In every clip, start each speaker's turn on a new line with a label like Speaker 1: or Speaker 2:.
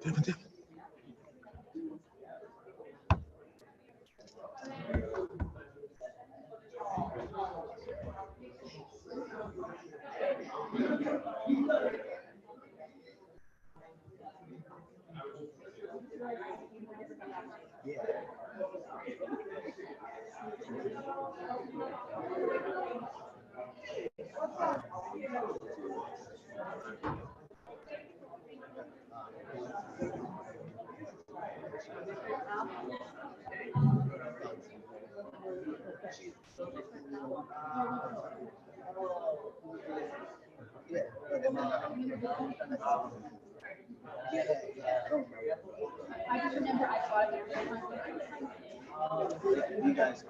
Speaker 1: I just remember I saw it there.
Speaker 2: You guys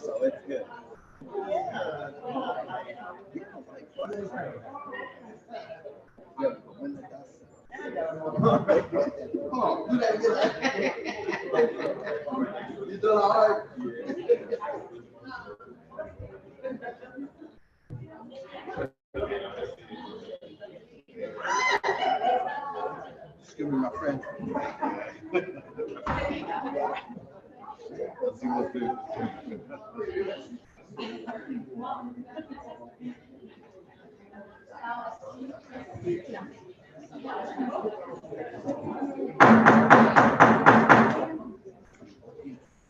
Speaker 2: so it's good. Oh, you doing all right? Just give me my friend. Let's see what's good.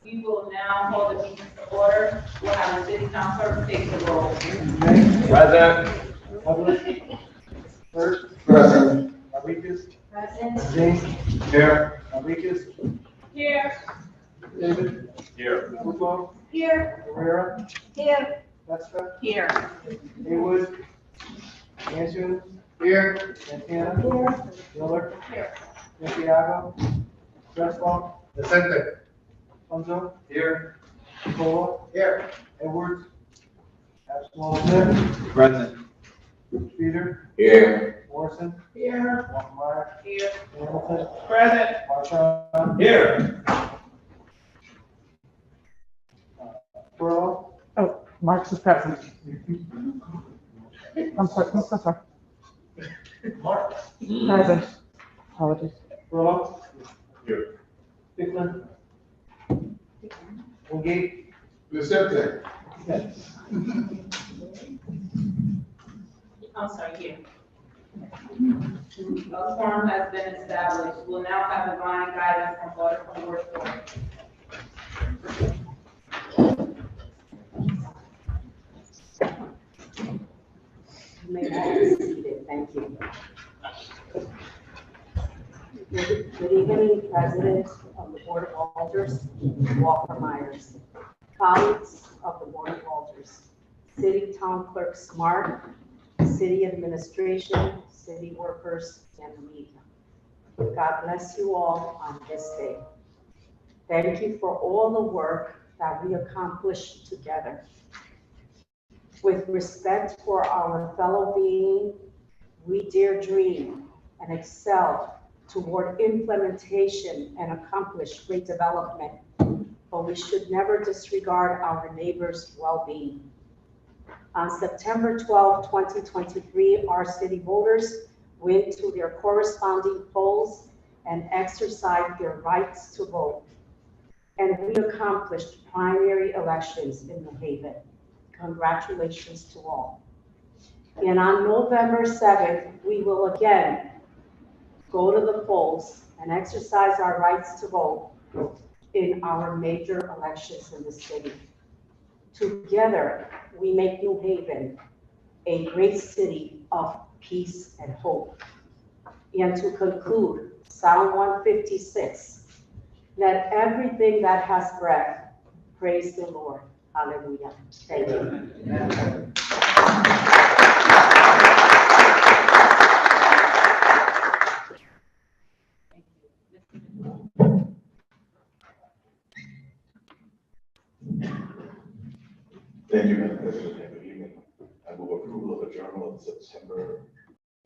Speaker 3: We will now hold the meeting to order. We'll have the city council take the roll.
Speaker 4: Present. Public. First. Present. Enriquez.
Speaker 3: Present.
Speaker 4: James. Here. Enriquez.
Speaker 3: Here.
Speaker 4: David.
Speaker 5: Here.
Speaker 4: Lupo.
Speaker 3: Here.
Speaker 4: Herrera.
Speaker 3: Here.
Speaker 4: Vespa.
Speaker 3: Here.
Speaker 4: Haywood. Manson. Here. Santana.
Speaker 3: Here.
Speaker 4: Miller.
Speaker 3: Here.
Speaker 4: Santiago. Dressel.
Speaker 5: Present.
Speaker 4: Funzo.
Speaker 5: Here.
Speaker 4: Cole.
Speaker 5: Here.
Speaker 4: Edwards. Absalom.
Speaker 5: Present.
Speaker 4: Peter.
Speaker 5: Here.
Speaker 4: Morrison.
Speaker 3: Here.
Speaker 4: Meyer.
Speaker 3: Here.
Speaker 4: Hamilton.
Speaker 5: Present.
Speaker 4: Marshall.
Speaker 5: Here.
Speaker 4: Burlow.
Speaker 6: Oh, Marks is present. I'm sorry, I'm so sorry.
Speaker 4: Mark.
Speaker 6: Present. Apologies.
Speaker 4: Burlow.
Speaker 5: Here.
Speaker 4: Bickman. Wingate.
Speaker 5: Present.
Speaker 3: I'm sorry, here. A quorum has been established. We'll now have divine guidance from Board of Alders.
Speaker 7: You may all be seated. Thank you. Good evening, President of the Board of Alders, Walker Myers, colleagues of the Board of Alders, City Town Clerk Smart, City Administration, city workers, and the media. God bless you all on this day. Thank you for all the work that we accomplished together. With respect for our fellow being, we dare dream and excel toward implementation and accomplish great development, but we should never disregard our neighbors' well-being. On September 12, 2023, our city voters went to their corresponding polls and exercised their rights to vote. And we accomplished primary elections in New Haven. Congratulations to all. And on November 7th, we will again go to the polls and exercise our rights to vote. in our major elections in the city. Together, we make New Haven a great city of peace and hope. And to conclude, Psalm 156, let everything that has breath praise the Lord. Hallelujah. Thank you.
Speaker 5: Thank you, Madam President, and good evening. I move approval of the journal of September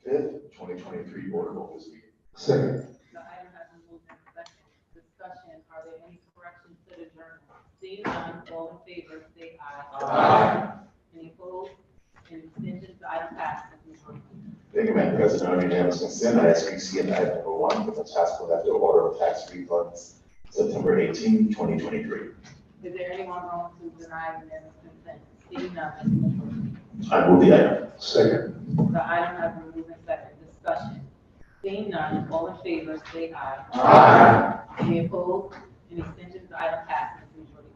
Speaker 5: 5th, 2023 Board of Alders meeting. Second.
Speaker 3: The item has been moved and seconded. Discussion, are there any corrections to the journal? Seeing none, all in favor, say aye.
Speaker 5: Aye.
Speaker 3: Any opposed? Any abstentions? The item passes.
Speaker 5: Thank you, Madam President. On unanimous consent, I ask you in item number 1 for the task collector order of tax refunds, September 18, 2023.
Speaker 3: Is there anyone going to deny unanimous consent? Seeing none, Mr. Majority.
Speaker 5: I move the item. Second.
Speaker 3: The item has been moved and seconded. Discussion. Seeing none, all in favor, say aye.
Speaker 5: Aye.
Speaker 3: Any opposed? Any abstentions? The item passes. Majority.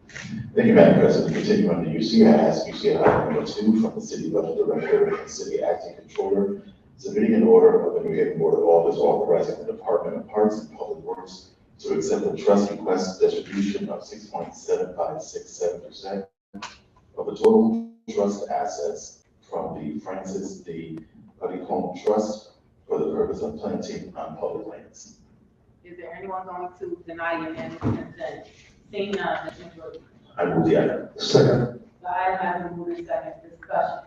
Speaker 5: Thank you, Madam President. Continuing on the UC, I ask UC item number 2 from the City Budget Director and City Acting Controller, submitting an order of the New Haven Board of Alders authorizing the Department of Parks and Public Works to accept the trust request distribution of 6.7567% of the total trust assets from the Francis D. Honeycomb Trust for the purpose of planting on public lands.
Speaker 3: Is there anyone going to deny unanimous consent? Seeing none, Mr. Majority.
Speaker 5: I move the item. Second.
Speaker 3: The item has been moved and seconded. Discussion.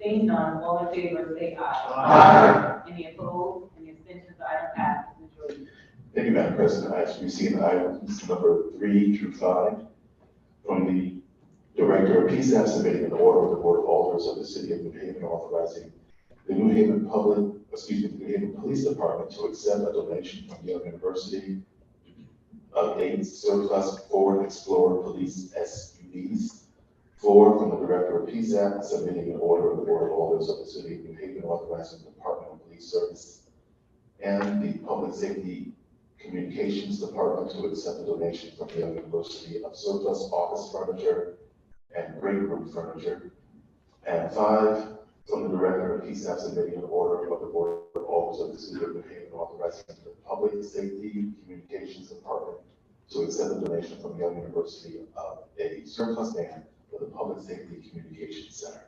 Speaker 3: Seeing none, all in favor, say aye.
Speaker 5: Aye.
Speaker 3: Any opposed? Any abstentions? The item passes. Majority.
Speaker 5: Thank you, Madam President. I ask you in items number 3 through 5 from the Director of PSAP submitting an order of the Board of Alders of the City of New Haven authorizing the New Haven New Haven Police Department to accept a donation from Yale University of 8 surplus Ford Explorer Police SUVs. 4 from the Director of PSAP submitting an order of the Board of Alders of the City of New Haven authorizing the Department of Police Service and the Public Safety Communications Department to accept a donation from Yale University of surplus office furniture and great room furniture. And 5 from the Director of PSAP submitting an order of the Board of Alders of the City of New Haven authorizing the Public Safety Communications Department to accept a donation from Yale University of a surplus van for the Public Safety Communications Center.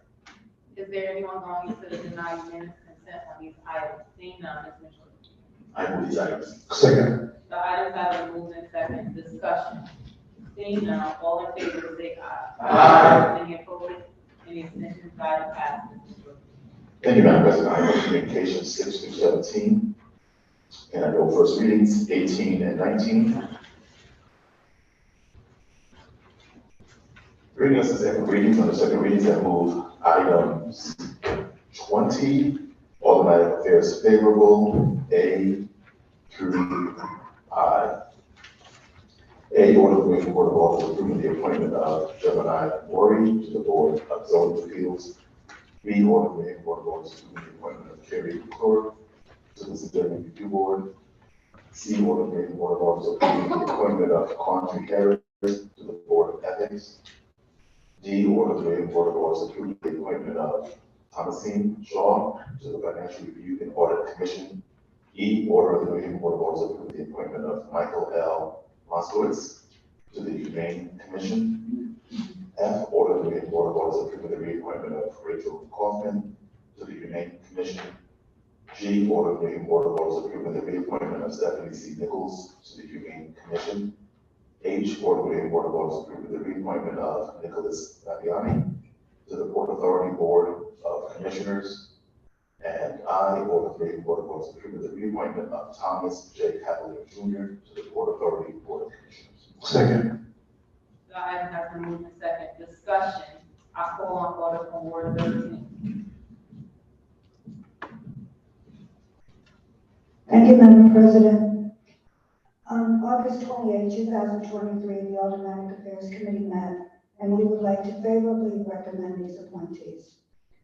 Speaker 3: Is there anyone going to deny unanimous consent on these items? Seeing none, Mr. Majority.
Speaker 5: I move these items. Second.
Speaker 3: The items have been moved and seconded. Discussion. Seeing none, all in favor, say aye.
Speaker 5: Aye.
Speaker 3: Any opposed? Any abstentions? The item passes.
Speaker 5: Thank you, Madam President. I have communications 6 through 17. And I go first readings 18 and 19. Reading us the second readings. On the second readings, I move items 20, automatic affairs favorable, A through I. A, order of the New Haven Board of Alders approving the appointment of Gemini Mori to the Board of Zoning Appeals. B, order of the New Haven Board of Alders approving the appointment of Carrie Clark to the Civilian Review Board. C, order of the New Haven Board of Alders approving the appointment of Quandry Harris to the Board of Ethics. D, order of the New Haven Board of Alders approving the appointment of Thomasine Shaw to the Financial Review and Audit Commission. E, order of the New Haven Board of Alders approving the appointment of Michael L. Moskowitz to the Humane Commission. F, order of the New Haven Board of Alders approving the reappointment of Rachel Kaufman to the Humane Commission. G, order of the New Haven Board of Alders approving the reappointment of Stephanie C. Nichols to the Humane Commission. H, order of the New Haven Board of Alders approving the reappointment of Nicholas Fabiani to the Port Authority Board of Commissioners. And I, order of the New Haven Board of Alders approving the reappointment of Thomas J. Cavalier Jr. to the Port Authority Board of Commissioners. Second.
Speaker 3: The item has been moved and seconded. Discussion. I call on order from Ward 13.
Speaker 8: Thank you, Madam President. On August 28, 2023, the Automatic Affairs Committee met, and we would like to favorably recommend these appointees.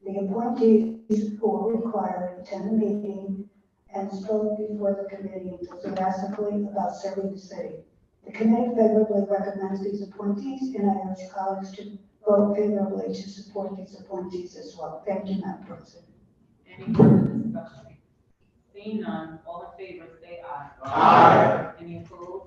Speaker 8: The appointees who were required attend the meeting and spoke before the committee enthusiastically about serving the city. The committee favorably recommends these appointees, and I urge colleagues to vote favorably to support these appointees as well. Thank you, Madam President.
Speaker 3: Any further discussion? Seeing none, all in favor, say aye.
Speaker 5: Aye.
Speaker 3: Any opposed?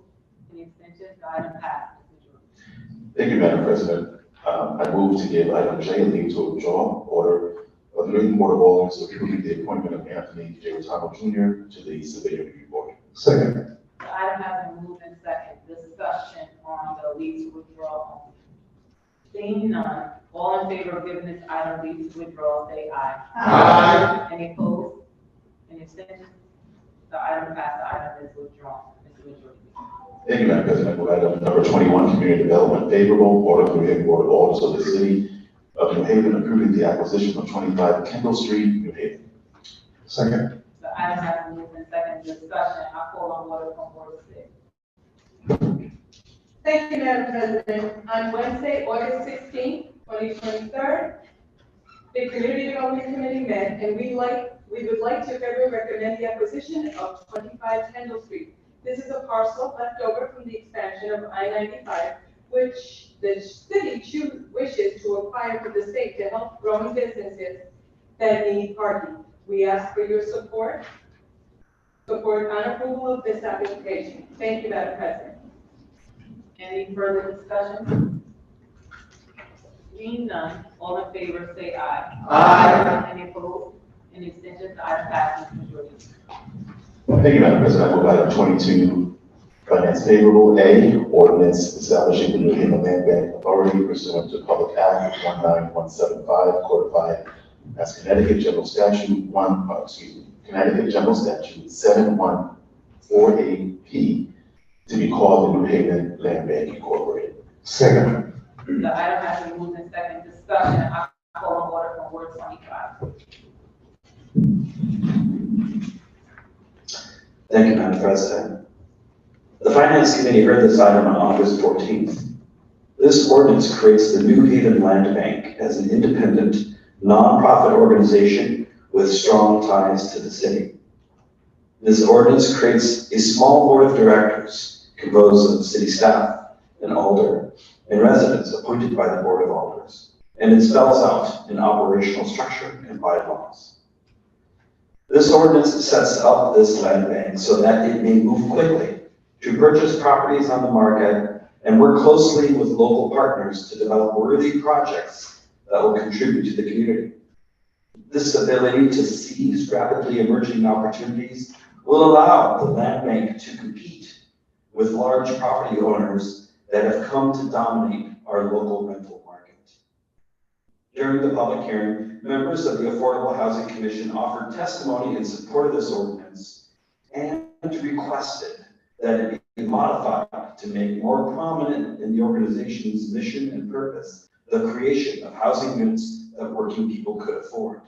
Speaker 3: Any abstentions? The item passed. Mr. Jordan.
Speaker 5: Thank you, Madam President. I move to give item J leave to withdraw order of the New Haven Board of Alders approving the appointment of Anthony J. Rotano Jr. to the Civilian Review Board. Second.
Speaker 3: The item has been moved and second. Discussion on the leave to withdraw only. Seeing none, all in favor of giving this item leave to withdraw, say aye.
Speaker 2: Aye.
Speaker 3: Any opposed? Any abstentions? The item passed. The item is withdrawn. Mr. Jordan.
Speaker 5: Thank you, Madam President. Move item number 21, community development favorable, order of the New Haven Board of Alders of the City of New Haven approving the acquisition of 25 Kendall Street, New Haven. Second.
Speaker 3: The item has been moved and second. Discussion. I call on order from Board 6.
Speaker 1: Thank you, Madam President. On Wednesday, August 16, 2023, the Community Development Committee met, and we would like to further recommend the acquisition of 25 Kendall Street. This is a parcel left over from the expansion of I-95, which the city wishes to acquire for the state to help growing businesses that need parking. We ask for your support on approval of this application. Thank you, Madam President.
Speaker 3: Any further discussion? Seeing none, all in favor, say aye.
Speaker 2: Aye.
Speaker 3: Any opposed? Any abstentions? The item passes. Mr. Jordan.
Speaker 5: Thank you, Madam President. I move item 22, finance favorable. A, ordinance establishing the New Haven Land Bank Authority pursuant to Public Act 19175, codified as Connecticut General Statute Connecticut General Statute 7148P, to be called the New Haven Land Bank Incorporated. Second.
Speaker 3: The item has been moved in second. Discussion. I call on order from Ward 25.
Speaker 9: Thank you, Madam President. The Finance Committee heard this item on August 14th. This ordinance creates the New Haven Land Bank as an independent, nonprofit organization with strong ties to the city. This ordinance creates a small board of directors composed of city staff, an alder, and residents appointed by the Board of Alders, and it spells out an operational structure and bylaws. This ordinance sets up this land bank so that it may move quickly to purchase properties on the market and work closely with local partners to develop worthy projects that will contribute to the community. This ability to seize rapidly emerging opportunities will allow the land bank to compete with large property owners that have come to dominate our local rental market. During the public hearing, members of the Affordable Housing Commission offered testimony in support of this ordinance and requested that it be modified to make more prominent in the organization's mission and purpose the creation of housing units that working people could afford.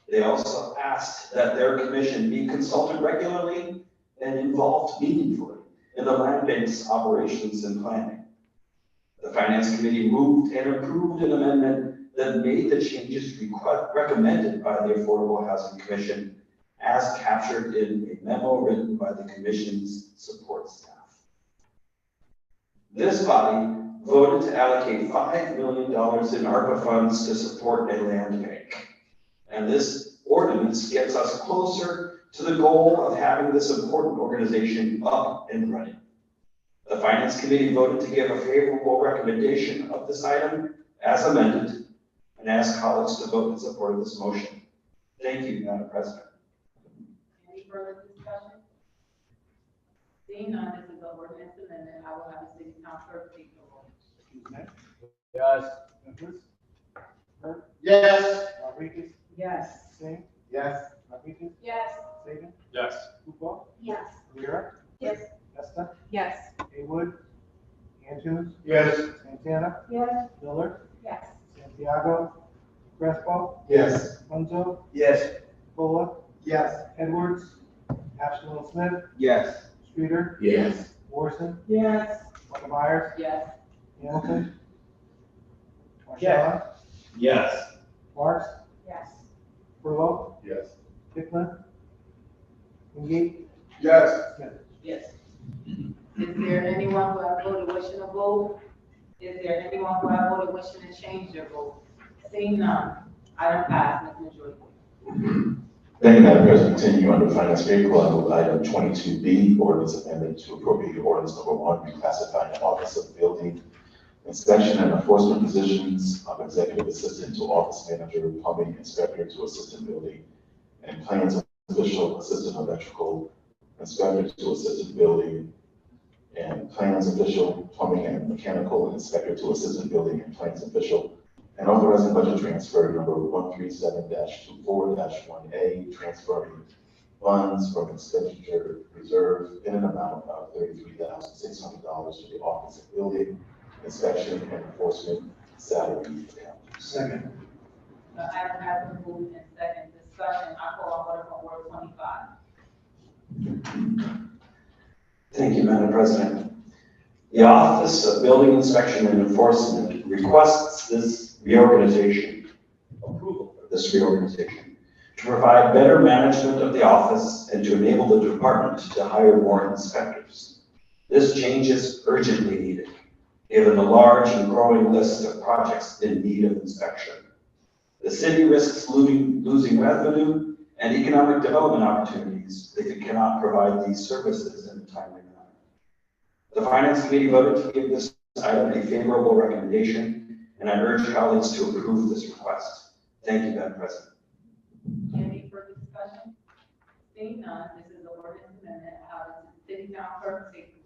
Speaker 9: They also asked that their commission be consulted regularly and involved meaningfully in the land bank's operations and planning. The Finance Committee moved and approved an amendment that made the changes recommended by the Affordable Housing Commission as captured in a memo written by the Commission's support staff. This body voted to allocate $5 million in ARPA funds to support a land bank. And this ordinance gets us closer to the goal of having this important organization up and running. The Finance Committee voted to give a favorable recommendation of this item as amended and ask colleagues to vote in support of this motion. Thank you, Madam President.
Speaker 3: Any further discussion? Seeing none, this is an ordinance amendment. I will have the city council clerk take the roll.
Speaker 4: Yes. Nicholas? Burke?
Speaker 2: Yes.
Speaker 4: Rodriguez?
Speaker 7: Yes.
Speaker 4: Singh?
Speaker 2: Yes.
Speaker 4: Rodriguez?
Speaker 1: Yes.
Speaker 4: Saban?
Speaker 2: Yes.
Speaker 4: Hooper?
Speaker 7: Yes.
Speaker 4: Rivera?
Speaker 1: Yes.
Speaker 4: Testa?
Speaker 1: Yes.
Speaker 4: Haywood? Andrews?
Speaker 2: Yes.
Speaker 4: Santana?
Speaker 8: Yes.
Speaker 4: Miller?
Speaker 1: Yes.
Speaker 4: Santiago? Crespo?
Speaker 2: Yes.
Speaker 4: Munzo?
Speaker 2: Yes.
Speaker 4: Bola?
Speaker 2: Yes.
Speaker 4: Edwards? Ashland Smith?
Speaker 2: Yes.
Speaker 4: Streeter?
Speaker 2: Yes.
Speaker 4: Morrison?
Speaker 1: Yes.
Speaker 4: Myers?
Speaker 3: Yes.
Speaker 4: Hamilton?
Speaker 2: Yes. Yes.
Speaker 4: Marks?
Speaker 1: Yes.
Speaker 4: Furlow?
Speaker 2: Yes.
Speaker 4: Pickland? Wingate?
Speaker 2: Yes.
Speaker 4: Smith?
Speaker 3: Yes. Is there anyone who has voted wishing to vote? Is there anyone who has voted wishing to change their vote? Seeing none, item passed, Ms. Majority.
Speaker 5: Thank you, Madam President. Continue under finance favorable, I move item 22B, ordinance amendment to appropriate ordinance number 1, reclassifying the office of building inspection and enforcement positions of executive assistant to office manager, plumbing inspector to assistant building, and plans official assistant electrical inspector to assistant building, and plans official plumbing and mechanical inspector to assistant building and plans official, and authorizing budget transfer number 137-24-1A, transferring funds from expenditure reserve in an amount of $33,600 to the office of building inspection and enforcement salary account.
Speaker 2: Second.
Speaker 3: The item has been moved and second discussion. I call on order from Ward 25.
Speaker 9: Thank you, Madam President. The Office of Building Inspection and Enforcement requests this reorganization, approval of this reorganization, to provide better management of the office and to enable the department to hire more inspectors. This change is urgently needed, given the large and growing list of projects in need of inspection. The city risks losing revenue and economic development opportunities if it cannot provide these services in a timely manner. The Finance Committee voted to give this item a favorable recommendation, and I urge colleagues to approve this request. Thank you, Madam President.
Speaker 3: Any further discussion? Seeing none, this is the ordinance amendment. How does the city council clerk take the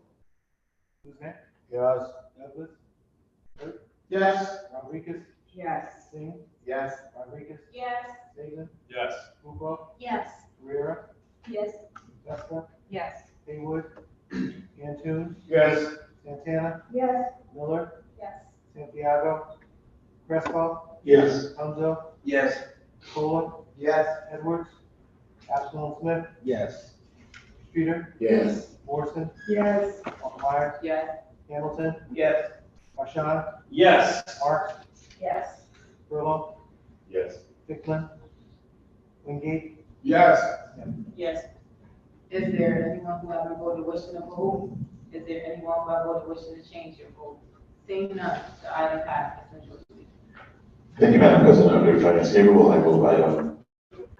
Speaker 3: roll?
Speaker 4: Kuzma. Yes. Douglas. Burke.
Speaker 2: Yes.
Speaker 4: Rodriguez.
Speaker 7: Yes.
Speaker 4: Singh. Yes. Rodriguez.
Speaker 7: Yes.
Speaker 4: Saban.
Speaker 2: Yes.
Speaker 4: Lupo.
Speaker 7: Yes.
Speaker 4: Rivera.
Speaker 7: Yes.
Speaker 4: Testa.
Speaker 7: Yes.
Speaker 4: Haywood. Cantu.
Speaker 2: Yes.
Speaker 4: Santana.
Speaker 8: yes,
Speaker 4: Miller.
Speaker 7: Yes.
Speaker 4: Santiago. Crespo.
Speaker 2: Yes.
Speaker 4: Hamza.
Speaker 2: Yes.
Speaker 4: Cola.
Speaker 2: Yes.
Speaker 4: Edwards. Absalom Smith.
Speaker 2: Yes.
Speaker 4: Streeter.
Speaker 2: Yes.
Speaker 4: Morrison.
Speaker 8: yes,
Speaker 4: Meyer.
Speaker 3: Yes.
Speaker 4: Hamilton.
Speaker 2: Yes.
Speaker 4: Marshon.
Speaker 2: Yes.
Speaker 4: Marks.
Speaker 7: Yes.
Speaker 4: Furlong.
Speaker 2: Yes.
Speaker 4: Hickman. Wingate.
Speaker 2: Yes.
Speaker 3: Yes. Is there anyone who has voted wishing to vote? Is there anyone who has voted wishing to change their vote? Seeing none, the item passes. Ms. Majority.
Speaker 5: Thank you, Madam President. Under finance favorable, I move item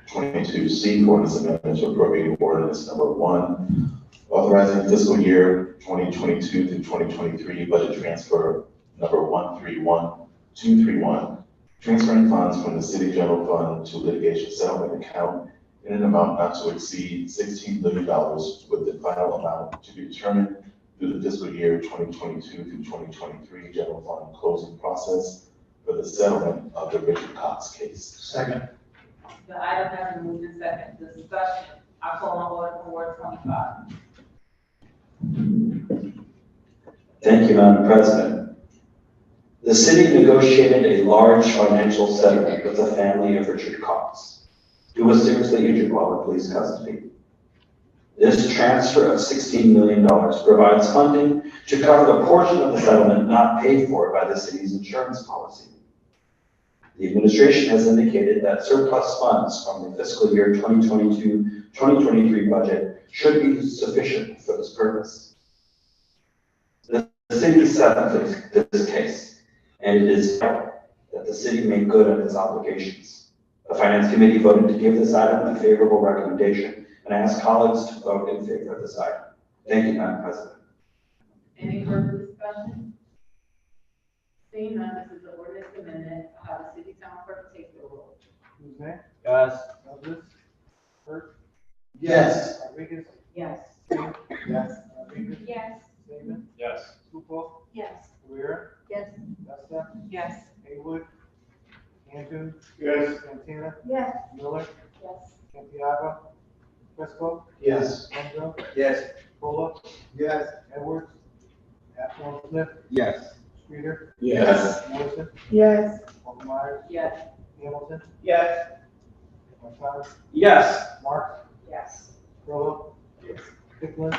Speaker 5: 22C, ordinance amendment to appropriate ordinance number 1, authorizing fiscal year 2022 through 2023 budget transfer number 131231, transferring funds from the city general fund to litigation settlement account in an amount not to exceed $16 million, with the final amount to be determined through the fiscal year 2022 through 2023 general fund closing process for the settlement of the Richard Cox case.
Speaker 2: Second.
Speaker 3: The item has been moved and second. Discussion. I call on order from Ward 25.
Speaker 9: Thank you, Madam President. The city negotiated a large financial settlement with the family of Richard Cox, who was seriously injured while in police custody. This transfer of $16 million provides funding to cover the portion of the settlement not paid for by the city's insurance policy. The administration has indicated that surplus funds from the fiscal year 2022-2023 budget should be sufficient for this purpose. The city settled this case, and it is vital that the city make good on its obligations. The Finance Committee voted to give this item a favorable recommendation, and I ask colleagues to vote in favor of this item. Thank you, Madam President.
Speaker 3: Any further discussion? Seeing none, this is the ordinance amendment. How the city council clerk take the roll?
Speaker 4: Kuzma.
Speaker 2: Yes.
Speaker 4: Douglas. Burke.
Speaker 2: Yes.
Speaker 4: Rodriguez.
Speaker 7: Yes.
Speaker 4: Singh. Yes. Rodriguez.
Speaker 7: Yes.
Speaker 4: Saban.
Speaker 2: Yes.
Speaker 4: Lupo.
Speaker 7: Yes.
Speaker 4: Rivera.
Speaker 7: Yes.
Speaker 4: Testa.
Speaker 7: Yes.
Speaker 4: Haywood. Cantu.
Speaker 2: Yes.
Speaker 4: Santana.
Speaker 8: yes,
Speaker 4: Miller.
Speaker 7: Yes.
Speaker 4: Santiago. Crespo.
Speaker 2: Yes.
Speaker 4: Hamza.
Speaker 2: Yes.
Speaker 4: Cola.
Speaker 2: Yes.
Speaker 4: Edwards. Absalom Smith.
Speaker 2: Yes.
Speaker 4: Streeter.
Speaker 2: Yes.
Speaker 4: Morrison.
Speaker 8: yes,
Speaker 4: Meyer.
Speaker 3: Yes.
Speaker 4: Hamilton.
Speaker 2: Yes.
Speaker 4: Marshon.
Speaker 2: Yes.
Speaker 4: Marks.
Speaker 7: Yes.
Speaker 4: Furlong. Hickman.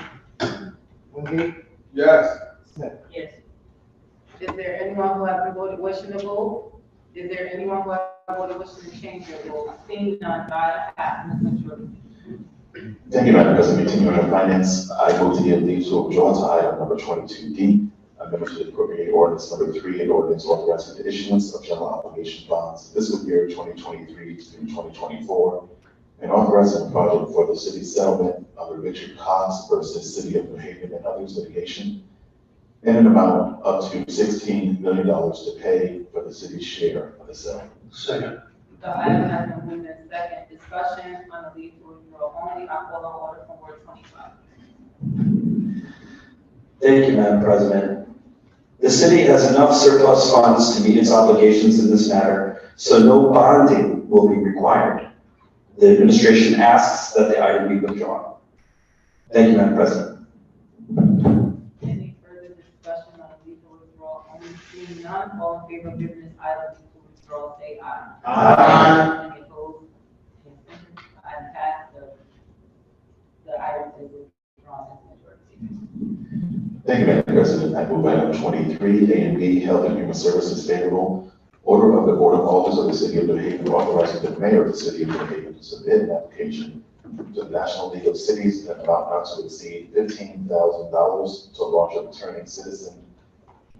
Speaker 4: Wingate.
Speaker 2: Yes.
Speaker 4: Smith.
Speaker 3: Yes. Is there anyone who has voted wishing to vote? Is there anyone who has voted wishing to change their vote? Seeing none, the item passes. Ms. Majority.
Speaker 5: Thank you, Madam President. Continuing on finance, I move to give leave to withdraw to item number 22D, amendment to the appropriate ordinance number 3, and ordinance authorizing the issuance of general obligation bonds fiscal year 2023 through 2024, and authorizing a project for the city settlement under Richard Cox versus City of New Haven and others litigation, in an amount up to $16 million to pay for the city's share of the settlement.
Speaker 2: Second.
Speaker 3: The item has been moved in second. Discussion on the leave to withdraw only. I call on order from Ward 25.
Speaker 9: Thank you, Madam President. The city has enough surplus funds to meet its obligations in this matter, so no bonding will be required. The administration asks that the item be withdrawn. Thank you, Madam President.
Speaker 3: Any further discussion on the leave to withdraw only? Seeing none, all in favor of giving this item leave to withdraw, say aye.
Speaker 2: Aye.
Speaker 3: Any opposed? Any abstentions? The item passed. The item is withdrawn as majority.
Speaker 5: Thank you, Madam President. I move item 23, A and B, Health and Human Services favorable. Order of the Board of Alders of the City of New Haven authorizing the mayor of the City of New Haven to submit an application to the National League of Cities in an amount not to exceed $15,000 to launch a returning citizen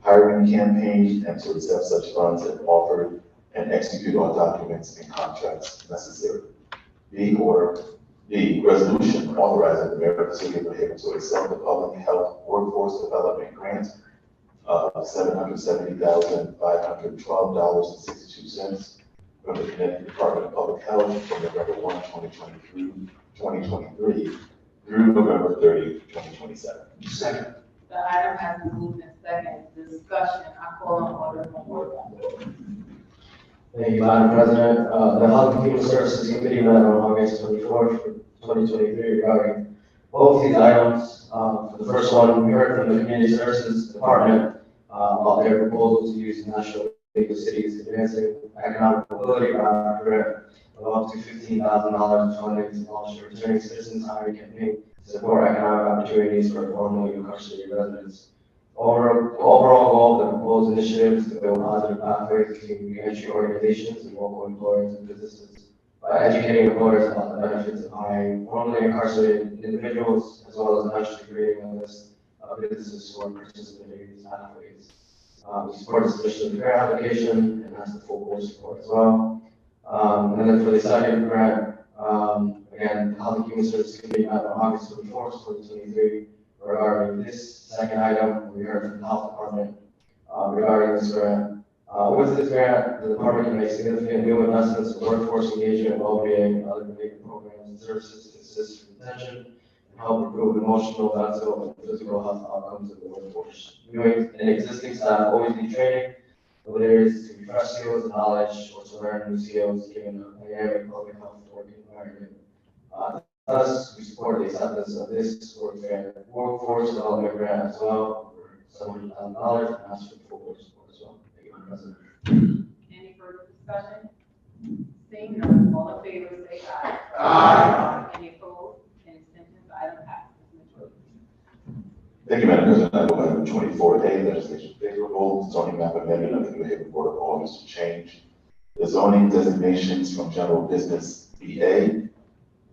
Speaker 5: hiring campaign and to accept such funds if offered and execute all documents and contracts necessary. B, resolution authorizing the mayor of the City of New Haven to accept the public health workforce development grant of $770,512.62 from the Connecticut Department of Public Health from November 1, 2023 through November 30, 2027.
Speaker 2: Second.
Speaker 3: The item has been moved in second. Discussion. I call on order from Ward 1.
Speaker 10: Thank you, Madam President. The Health and Human Services Committee met on August 24th, 2023 regarding both these items. For the first one, we heard from the Community Services Department about their proposal to use National League of Cities Advancing Economic Mobility grant of up to $15,000 funding to launch a returning citizens hiring campaign to support economic opportunities for formerly incarcerated residents. The overall goal of the proposed initiative is to build positive pathways between reentry organizations and local employers and businesses by educating employers about the benefits of hiring formerly incarcerated individuals, as well as eventually creating a list of businesses who are participating in these pathways. We support the submission of the grant application and ask the full board support as well. And then for the second grant, again, the Health and Human Services Committee met on August 24th, 2023. Regarding this second item, we heard from the Health Department regarding this grant. With this grant, the department can make significant new investments in workforce engagement, well-being, and other related programs and services to assist retention and help improve emotional, mental, and physical health outcomes of the workforce. New and existing staff always need training, whether it is to refresh skills and knowledge or to learn new skills given a dynamic public health working environment. Thus, we support the acceptance of this workforce development grant as well for $700,000 and ask for the full board support as well. Thank you, Madam President.
Speaker 3: Any further discussion? Seeing none, all in favor say aye.
Speaker 2: Aye.
Speaker 3: Any opposed? Any abstentions? The item passes. Majority.
Speaker 5: Thank you, Madam President. I move item 24A, legislation favorable, zoning map amendment of the New Haven Board of Alders to change the zoning designations from general business BA,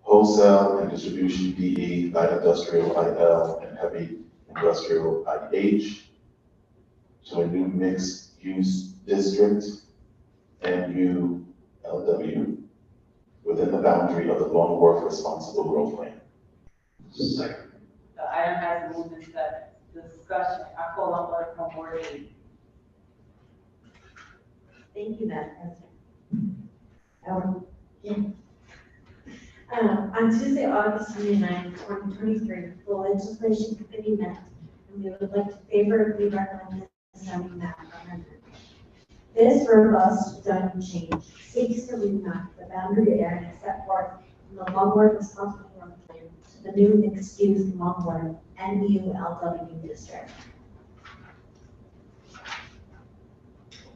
Speaker 5: wholesale and distribution BE, light industrial IL, and heavy industrial IH to a new mixed use district MULW within the boundary of the Lone Wolf Responsible Growth Plan.
Speaker 2: Second.
Speaker 3: The item has moved in second. Discussion. I call on order from Ward 8.
Speaker 11: Thank you, Madam President. On Tuesday, August 29, 2023, the Legislation Committee met, and we would like to favorably recommend the zoning map amendment. This robust zoning change seeks to remap the boundary area set forth in the Longworth Responsible Growth Plan to the new mixed-use Longworth MULW district.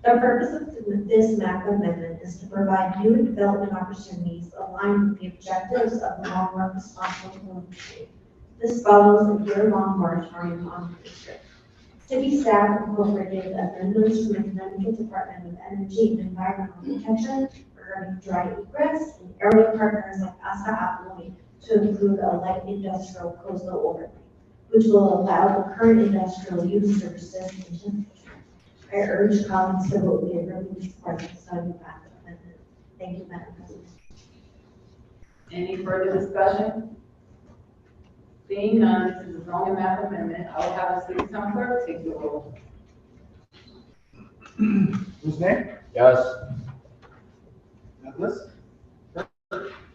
Speaker 11: The purpose of this map amendment is to provide new development opportunities aligned with the objectives of the Longworth Responsible Growth Plan. This follows a year-long moratorium on the district. City staff incorporated amendments from the Connecticut Department of Energy and Environmental Protection regarding dry egress and area partners like ASA Appley to include a light industrial coastal overlay, which will allow the current industrial use to persist into. I urge colleagues to vote favorably to support this zoning map amendment. Thank you, Madam President.
Speaker 3: Any further discussion? Seeing none, this is a zoning map amendment. I will have the city town clerk take the roll.
Speaker 4: Whose name?
Speaker 10: Yes.
Speaker 4: Douglas?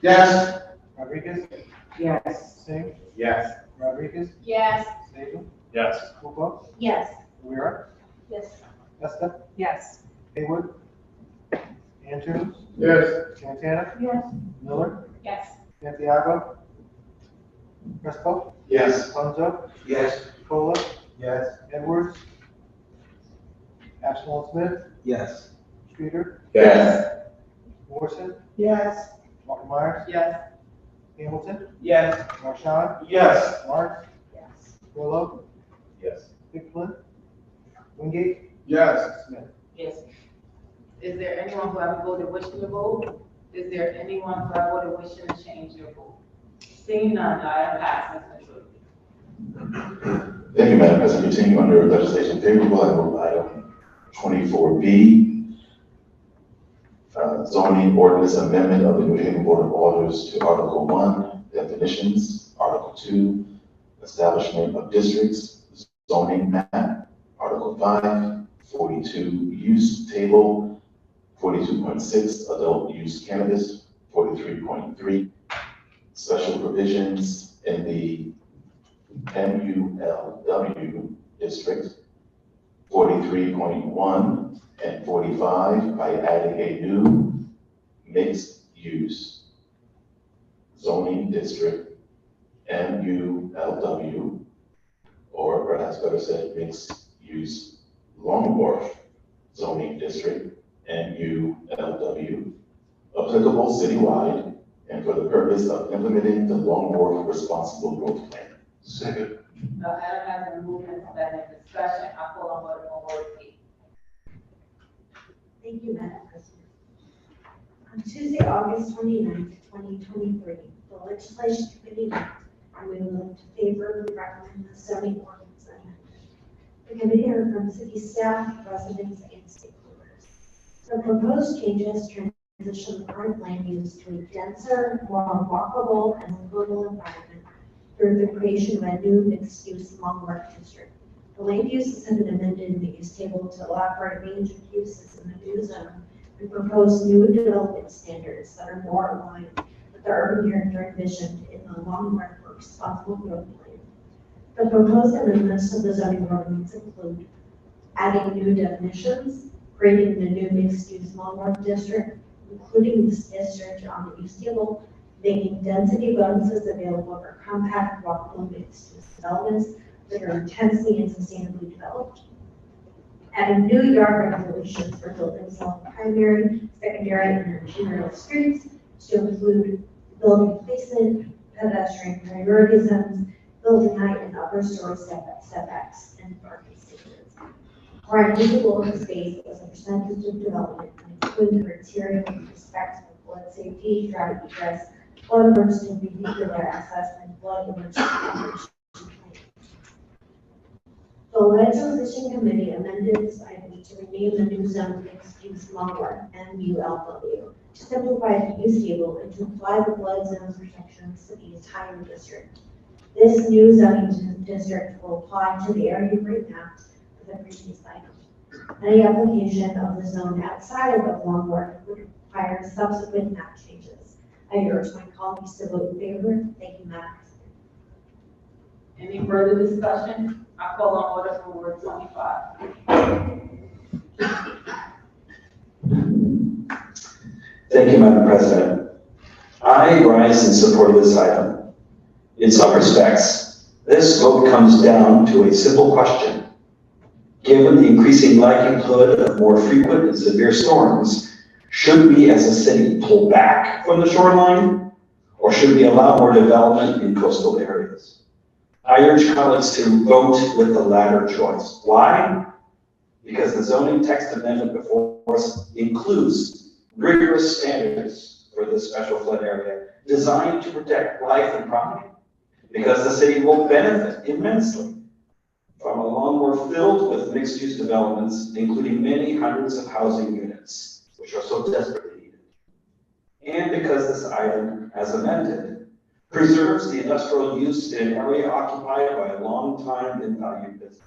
Speaker 2: Yes.
Speaker 4: Rodriguez?
Speaker 6: Yes.
Speaker 4: Singh?
Speaker 2: Yes.
Speaker 4: Rodriguez?
Speaker 3: Yes.
Speaker 4: Sable?
Speaker 2: Yes.
Speaker 4: Koko?
Speaker 11: Yes.
Speaker 4: Rivera?
Speaker 11: Yes.
Speaker 4: Lester?
Speaker 6: Yes.
Speaker 4: Haywood? Andrews?
Speaker 2: Yes.
Speaker 4: Santana?
Speaker 6: Yes.
Speaker 4: Miller?
Speaker 3: Yes.
Speaker 4: Santiago? Crespo?
Speaker 2: Yes.
Speaker 4: Alonso?
Speaker 2: Yes.
Speaker 4: Cola?
Speaker 2: Yes.
Speaker 4: Edwards? Ashland Smith?
Speaker 2: Yes.
Speaker 4: Streeter?
Speaker 2: Yes.
Speaker 4: Morrison?
Speaker 6: Yes.
Speaker 4: Walker Myers?
Speaker 3: Yes.
Speaker 4: Hamilton?
Speaker 2: Yes.
Speaker 4: Marshall?
Speaker 2: Yes.
Speaker 4: Marks?
Speaker 11: Yes.
Speaker 4: Willow?
Speaker 2: Yes.
Speaker 4: Hickman? Wingate?
Speaker 2: Yes.
Speaker 4: Smith?
Speaker 3: Yes. Is there anyone who haven't voted wishing to vote? Is there anyone who have voted wishing to change their vote? Seeing none, the item passes.
Speaker 5: Thank you, Madam President. Continue under legislation favorable, I move item 24B, zoning ordinance amendment of the New Haven Board of Alders to Article 1, definitions, Article 2, establishment of districts, zoning map, Article 5, 42, use table, 42.6, adult use cannabis, 43.3, special provisions in the MULW district, 43.1 and 45 by adding a new mixed use zoning district, MULW, or perhaps better said, mixed use Long Wharf zoning district, MULW, applicable citywide and for the purpose of implementing the Long Wharf Responsible Growth Plan. Second.
Speaker 3: The item has been moved and seconded. Discussion, I call on vote on Ward 8.
Speaker 11: Thank you, Madam President. On Tuesday, August 29th, 2023, the Legislation Committee met and we would like to favorably recommend the zoning ordinance amendment. The committee heard from city staff, residents, and stakeholders. The proposed changes transition the current land use to a denser, more walkable, and livable environment through the creation of a new mixed-use long-work district. The land uses have been amended in the use table to allow for a range of uses in the new zone and propose new development standards that are more aligned with the urban character envisioned in the long-work responsible growth plan. The proposed amendments to the zoning ordinance include adding new definitions, creating the new mixed-use long-work district, including this district on the use table, making density bonuses available for compact, walkable mixed-use developments that are intensely and sustainably developed, adding new yard regulations for buildings along primary, secondary, and arterial streets to include building placement, pedestrian priority zones, building height and upper story setbacks, and parking standards. Provide usable open space as a percentage of development and include criteria with respect to flood safety, drought egress, flood emergency vehicular access, and flood emergency operation plan. The Legislation Committee amended this item to rename the new zone mixed-use long-work MULW to simplify the use table and to apply the flood zone protections to the entire district. This new zoning district will apply to the area remapped for the previous item. Any application of the zone outside of long-work would require subsequent map changes. I urge my colleagues to vote in favor. Thank you, Madam President.
Speaker 3: Any further discussion? I call on order for Ward 25.
Speaker 9: Thank you, Madam President. I rise in support of this item. In some respects, this vote comes down to a simple question. Given the increasing likelihood of more frequent and severe storms, should we as a city pull back from the shoreline, or should we allow more development in coastal areas? I urge colleagues to vote with the latter choice. Why? Because the zoning text amendment before us includes rigorous standards for this special flood area designed to protect life and property, because the city will benefit immensely from a Longmore filled with mixed-use developments, including many hundreds of housing units, which are so desperately needed. And because this item, as amended, preserves the industrial use in an area occupied by a long-time and valued business.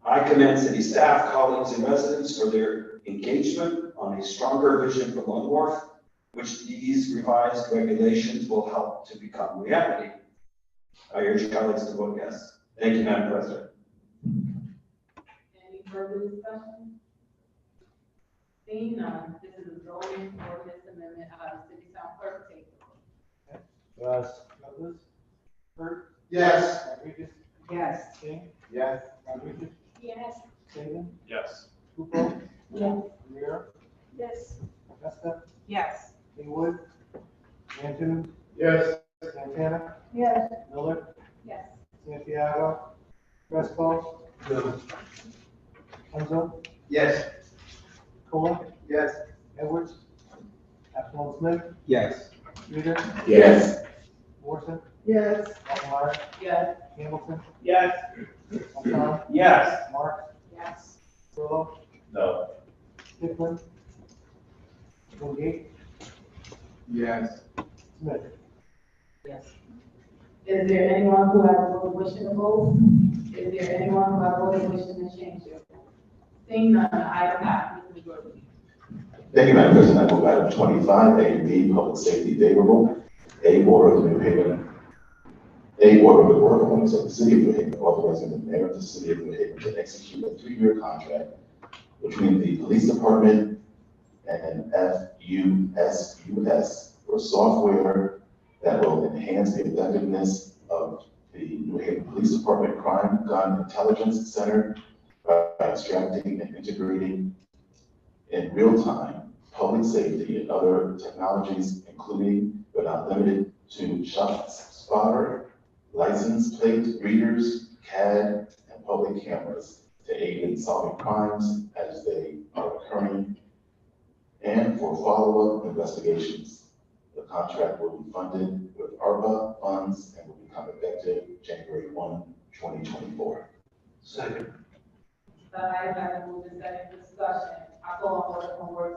Speaker 9: I commend city staff, colleagues, and residents for their engagement on a stronger vision for Longmore, which these revised regulations will help to become reality. I urge colleagues to vote yes. Thank you, Madam President.
Speaker 3: Any further discussion? Seeing none, this is a zoning ordinance amendment. I have the city town clerk take the vote.
Speaker 4: Yes. Douglas? Burt?
Speaker 2: Yes.
Speaker 4: Rodriguez?
Speaker 7: Yes.
Speaker 4: King?
Speaker 2: Yes.
Speaker 4: Rodriguez?
Speaker 11: Yes.
Speaker 4: Saban?
Speaker 2: Yes.
Speaker 4: Lupo?
Speaker 11: Yes.
Speaker 4: Rivera?
Speaker 11: Yes.
Speaker 4: Testa?
Speaker 7: Yes.
Speaker 4: Haywood? Antony?
Speaker 2: Yes.
Speaker 4: Santana?
Speaker 8: Yes.
Speaker 4: Miller?
Speaker 11: Yes.
Speaker 4: Santiago? Fresco?
Speaker 2: No.
Speaker 4: Enzo?
Speaker 2: Yes.
Speaker 4: Cola?
Speaker 2: Yes.
Speaker 4: Edwards? Councilman Smith?
Speaker 2: Yes.
Speaker 4: Reader?
Speaker 5: Yes.
Speaker 4: Morrison?
Speaker 8: Yes.
Speaker 4: Albemarle?
Speaker 3: Yes.
Speaker 4: Hamilton?
Speaker 2: Yes.
Speaker 4: Hassan?
Speaker 2: Yes.
Speaker 4: Mark?
Speaker 11: Yes.
Speaker 4: Solo?
Speaker 2: No.
Speaker 4: Hickman? Wingate?
Speaker 2: Yes.
Speaker 4: Smith?
Speaker 3: Yes. Is there anyone who has a vote wishing to vote? Is there anyone who has a vote wishing to change their vote? Seeing none, item passes. Mr. Jordan.
Speaker 5: Thank you, Madam President. I move item 25, A and B, public safety favorable. A, order of the New Haven. A, order of the Board of Alders of the City of New Haven authorizing the mayor of the City of New Haven to execute a 3-year contract between the police department and FUSUS for software that will enhance the effectiveness of the New Haven Police Department Crime Gun Intelligence Center by extracting and integrating in real time public safety and other technologies, including but not limited to shot spotter, license plate readers, CAD, and public cameras to aid in solving crimes as they are occurring and for follow-up investigations. The contract will be funded with ARPA funds and will become effective January 1, 2024.
Speaker 2: Second.
Speaker 3: The item has moved in second discussion. I call on order from word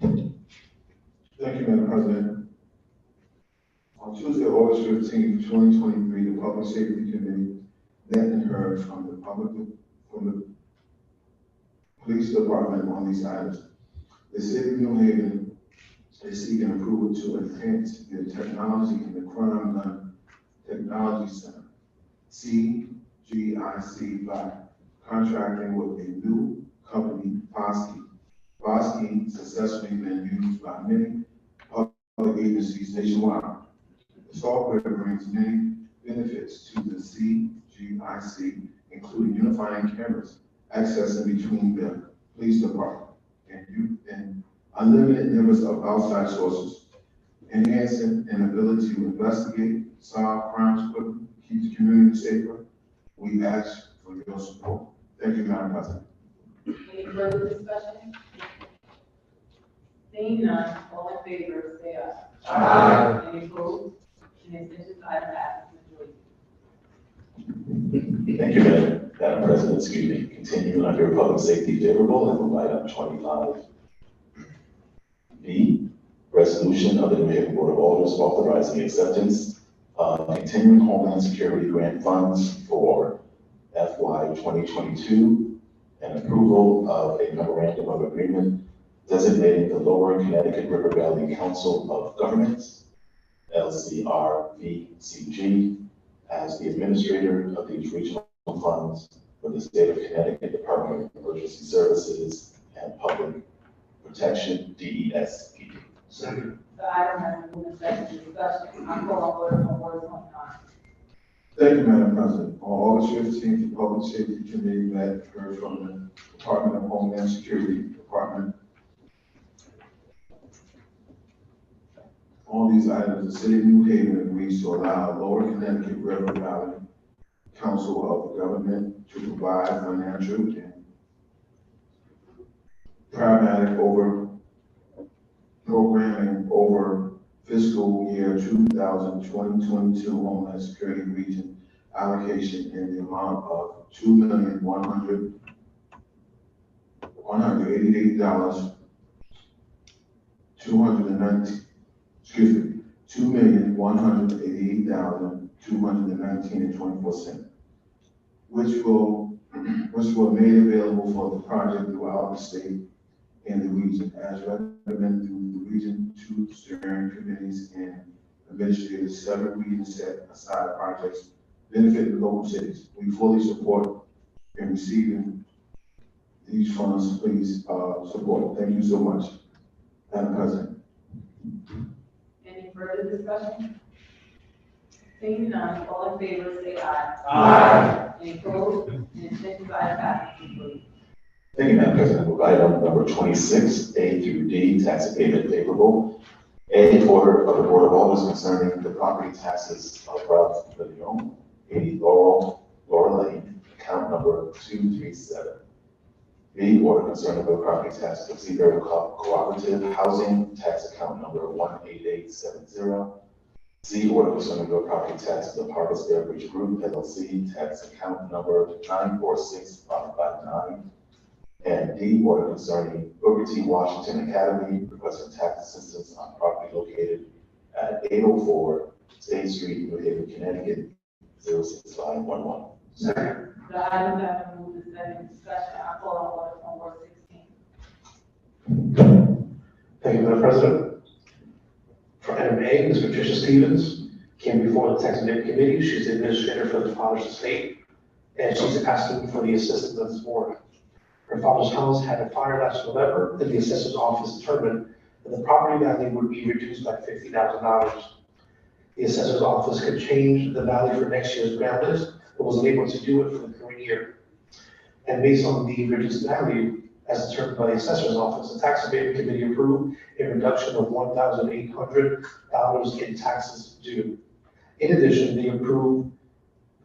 Speaker 3: 29.
Speaker 12: Thank you, Madam President. On Tuesday, August 15th, 2023, the Public Safety Committee met and heard from the Police Department on these items. The City of New Haven is seeking approval to enhance the technology in the Crime Gun Technology Center, CGIC, by contracting with a new company, Bosky. Bosky successfully been used by many public agencies nationwide. The software brings many benefits to the CGIC, including unifying cameras, accessing between the police department and unlimited numbers of outside sources, enhancing an ability to investigate, solve crimes quickly, keep the community safer. We ask for your support. Thank you, Madam President.
Speaker 3: Any further discussion? Seeing none, all in favor, say aye.
Speaker 2: Aye.
Speaker 3: Any opposed? Any abstentions? Item passes. Mr. Jordan.
Speaker 5: Thank you, Madam President. Excuse me. Continue under public safety favorable and move item 25. B, resolution of the New Haven Board of Alders authorizing acceptance of continuing Homeland Security grant funds for FY 2022 and approval of a memorandum of agreement designating the Lower Connecticut River Valley Council of Governments, LCRVCG, as the administrator of these regional funds for the state of Connecticut Department of Emergency Services and Public Protection, DESPD.
Speaker 2: Second.
Speaker 3: The item has been moved in second discussion. I call on order from word 29.
Speaker 12: Thank you, Madam President. On August 15th, the Public Safety Committee met and heard from the Department of Homeland Security Department. On these items, the City of New Haven agrees to allow Lower Connecticut River Valley Council of Government to provide financial and paramedic programming over fiscal year 2022 Homeland Security Region allocation in the amount of $2,188, 2,188,219.24, which were made available for the project throughout the state and the region, as recommended through the Region 2 steering committees and administrators. 7 regions set aside projects benefiting local cities. We fully support in receiving these funds. Please support. Thank you so much, Madam President.
Speaker 3: Any further discussion? Seeing none, all in favor say aye.
Speaker 2: Aye.
Speaker 3: Any opposed? Any abstentions? Ayes have it. Please.
Speaker 5: Thank you, Madam President. Move item number 26, A through D, tax abatement favorable. A, order of the Board of Alders concerning the property taxes of Ralph Leon, 80 Laurel Lane, account number 237. B, order concerning the property tax of Seabury Cooperative Housing, tax account number 18870. C, order concerning the property tax of the Harvest Beverage Group LLC, tax account number 946559. And D, order concerning Booker T. Washington Academy, requesting tax assistance on property located at 804 State Street, New Haven, Connecticut, 06511.
Speaker 2: Second.
Speaker 3: The items have been moved to second discussion. I call on order from Ward 16.
Speaker 13: Thank you, Madam President. For item A, Ms. Patricia Stevens came before the Tax Abatement Committee. She's the administrator for the father's estate, and she's asking for the assistance of this board. Her father's house had a fire last November, and the assessor's office determined that the property value would be reduced by $50,000. The assessor's office could change the value for next year's ground list, but was unable to do it for the current year. And based on the reduced value, as determined by the assessor's office, the Tax Abatement Committee approved a reduction of $1,800 in taxes due. In addition, they approved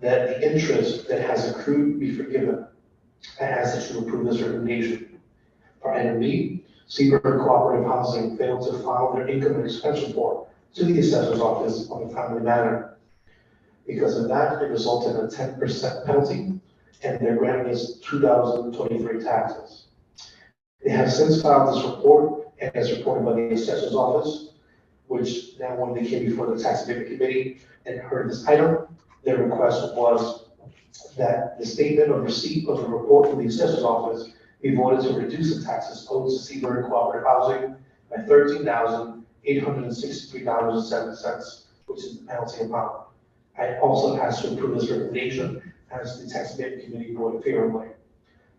Speaker 13: that the interest that has accrued be forgiven. I ask that you approve this recommendation. For item B, Seabury Cooperative Housing failed to file their income and expense report to the assessor's office on a timely manner. Because of that, it resulted in a 10% penalty, and their grant is 2023 taxes. They have since filed this report, and as reported by the assessor's office, which now when they came before the Tax Abatement Committee and heard this item, their request was that the statement of receipt of the report from the assessor's office be voted to reduce the taxes owed to Seabury Cooperative Housing by $13,863.07, which is the penalty amount. I also ask to approve this recommendation as the Tax Abatement Committee voted favorably.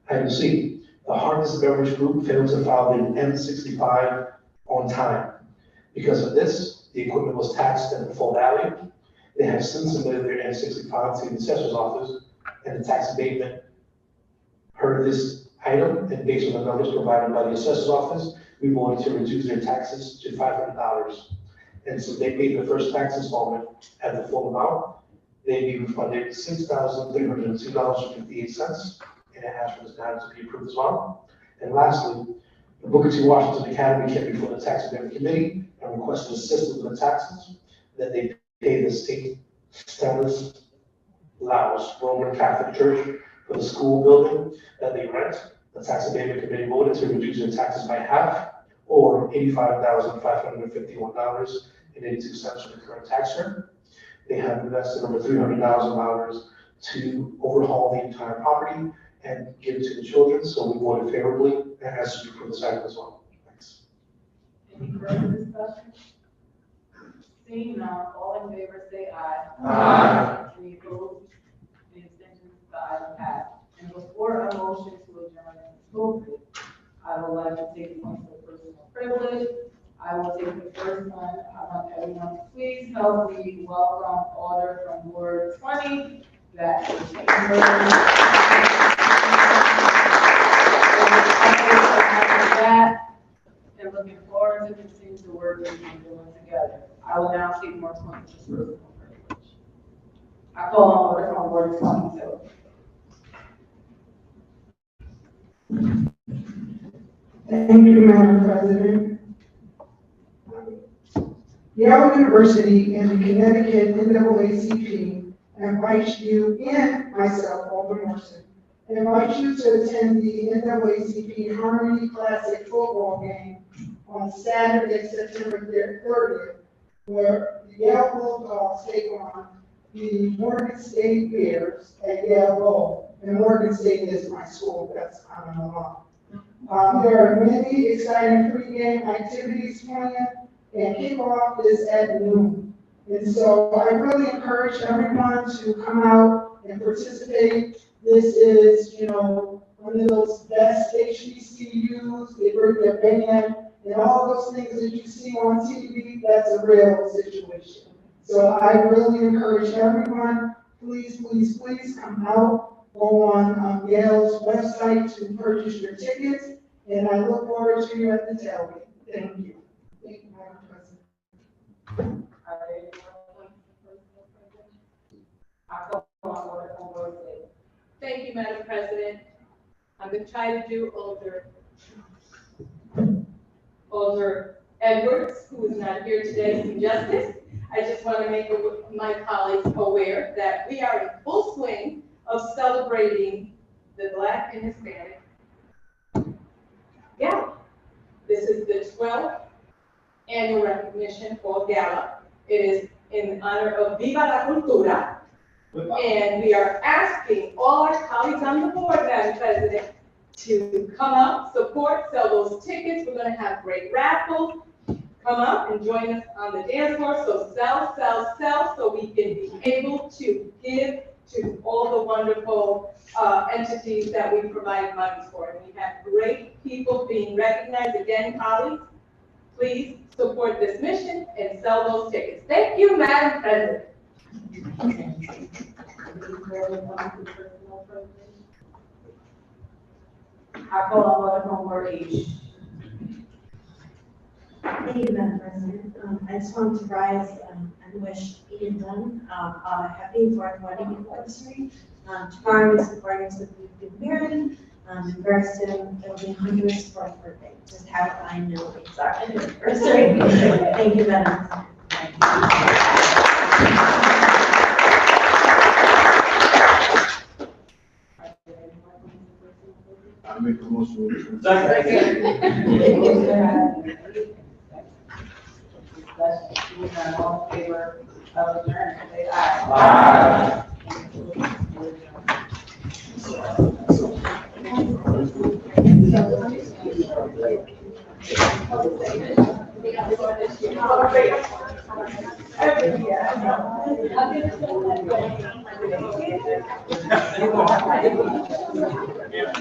Speaker 13: Item C, the Harvest Beverage Group failed to file the N65 on time. Because of this, the equipment was taxed at the full value. They have since submitted their N65 to the assessor's office, and the tax abatement heard this item, and based on the numbers provided by the assessor's office, we wanted to reduce their taxes to $500. And so they paid the first tax installment at the full amount. They be refunded $6,302.58, and I ask for this matter to be approved as well. And lastly, the Booker T. Washington Academy came before the Tax Abatement Committee and requested assistance with the taxes that they pay the state Stanislaus Roman Catholic Church for the school building that they rent. The Tax Abatement Committee voted to reduce their taxes by half, or $85,551.82 for the current tax year. They have invested over $300,000 to overhaul the entire property and give it to the children, so we voted favorably and ask you to approve this item as well. Thanks.
Speaker 3: Any further discussion? Seeing none, all in favor say aye.
Speaker 2: Aye.
Speaker 3: Any opposed? Any abstentions? The item passed. And before a motion to adjourn is appropriate, I would like to take points of personal privilege. I will take the first one. I want everyone to please help me welcome order from Ward 20. That is and looking forward to continue to work with you doing together. I will now take more points of personal privilege. I call on order from Ward 22.
Speaker 14: Thank you, Madam President. Yale University and the Connecticut NAACP invites you and myself, Alder Morrison, invite you to attend the NAACP Harmony Classic football game on Saturday, September 30th, where the Yale Bulldogs take on the Morgan State Bears at Yale Bowl. And Morgan State is my school, that's I'm along. There are many exciting pregame activities planned, and kickoff is at noon. And so I really encourage everyone to come out and participate. This is, one of those best HBCUs. They bring their band and all those things that you see on TV. That's a real situation. So I really encourage everyone, please, please, please come out, go on Yale's website to purchase your tickets, and I look forward to you at the tailgate. Thank you. Thank you, Madam President.
Speaker 1: Thank you, Madam President. I'm going to try to do Alder Edwards, who is not here today, some justice. I just want to make my colleagues aware that we are in full swing of celebrating the Black and Hispanic Gala. This is the 12th annual recognition for Gala. It is in honor of Viva la Cultura. And we are asking all our colleagues on the board, Madam President, to come out, support, sell those tickets. We're going to have great raffles. Come out and join us on the dance floor. So sell, sell, sell, so we can be able to give to all the wonderful entities that we provide money for. And we have great people being recognized. Again, colleagues, please support this mission and sell those tickets. Thank you, Madam President.
Speaker 3: I call on Alder from Ward H.
Speaker 11: Thank you, Madam President. I just want to rise and wish Ian Dunn a happy 4th wedding anniversary. Tomorrow is the 4 years that we've been married. Very soon, it'll be 100th 4th birthday. Just have I know exactly the anniversary. Thank you, Madam President.
Speaker 12: I make a motion.
Speaker 3: All in favor of adjournment, say aye.
Speaker 2: Aye.
Speaker 1: Yes.